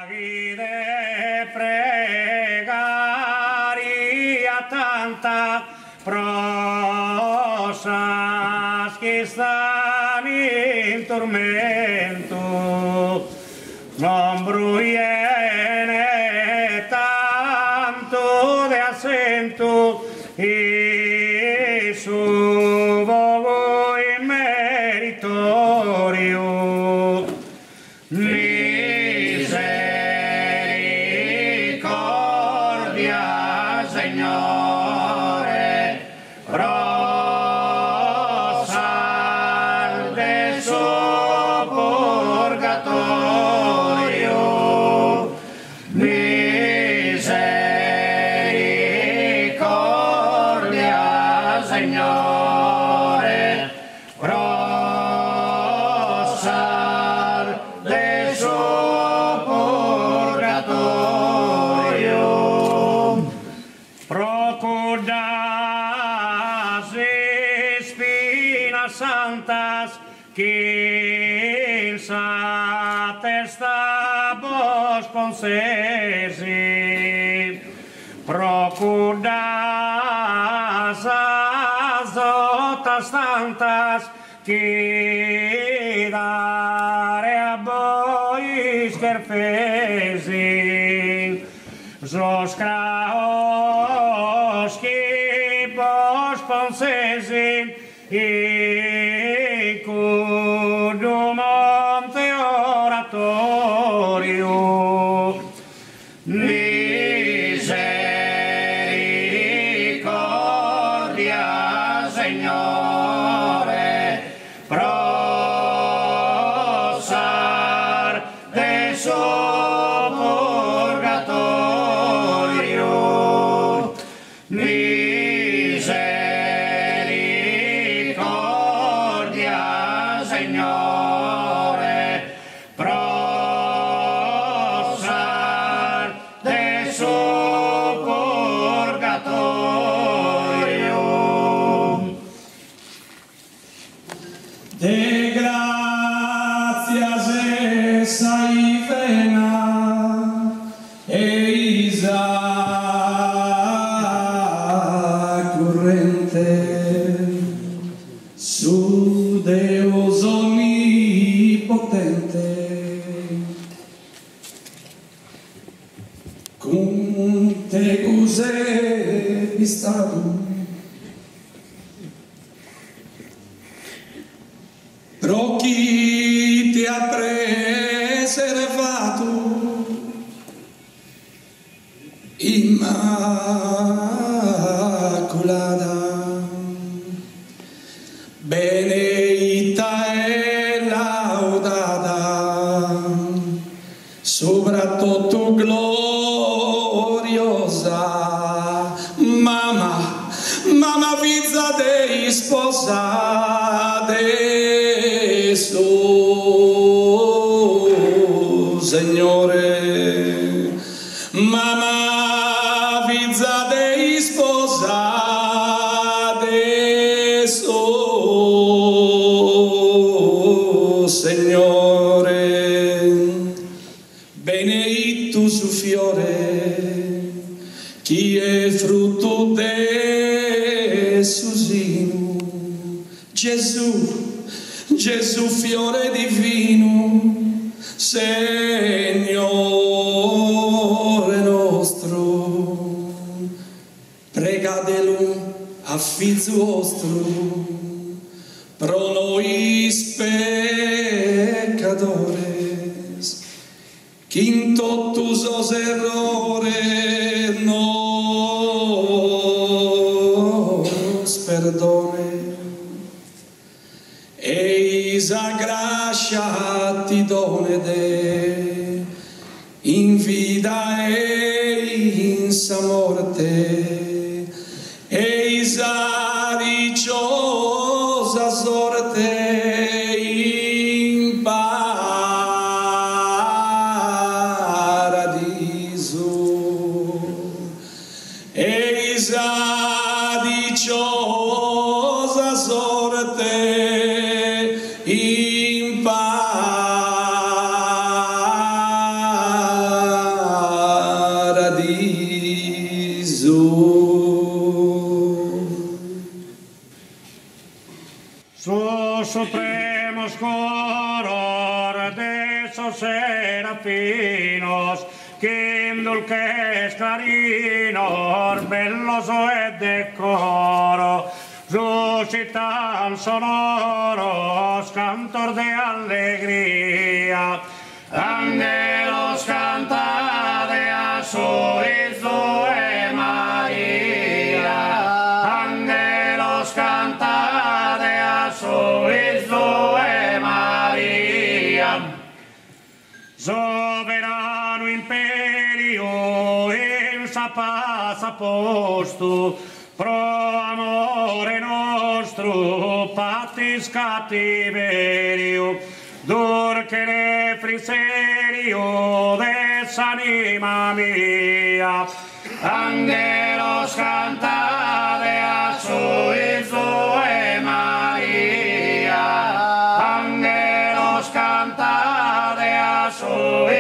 Davide pregaria tanta prosas que están in tormento, non bruiene tanto de acento y su vogo in meritorio. Misericordia, Signore, prosal de su purgatorio. Misericordia, Signore, prosal de su purgatorio. Procuras espinas santas que in sa testa vos concesi. Procuras azotas tantas que dare a voi scherfesi. Los craos que vos concesi e cudo monte oratorio. Misericordia, Signore, prosar de su purgatorio. Misericordia, Signore, prosar de su purgatorio. De gracias esa y vena e isa corrente su Deus onnipotente con te cos'è stato pro chi ti ha preservato immacolata, benedita e laudata, soprattutto gloriosa, mamma figlia dei sposati. Signore, mamma figlia dei sposati, Signore, benedetto su fiore, chi è frutto del suo seno, Gesù fiore divino, Signore nostro, pregatelo a figlio vostro, pro noi peccadores, che in totus os errores nos perdone. Eis a gracia ti donede in vita e in sa morte, eis a dichosa sorte in paradiso, eis a dichosa sorte in paradiso. supremos color de esos serafinos, que en dulces clarinos, veloso es decoro, suscitan sonoros cantos de alegría. Ángelos canta de azul y María. Ángelos canta de azul y María. Soberano imperio in sa paz posto, pro amore nostro patis cattiverio, durcere friserio desanima mia. Angelos canta de azul y María. Angelos canta de azul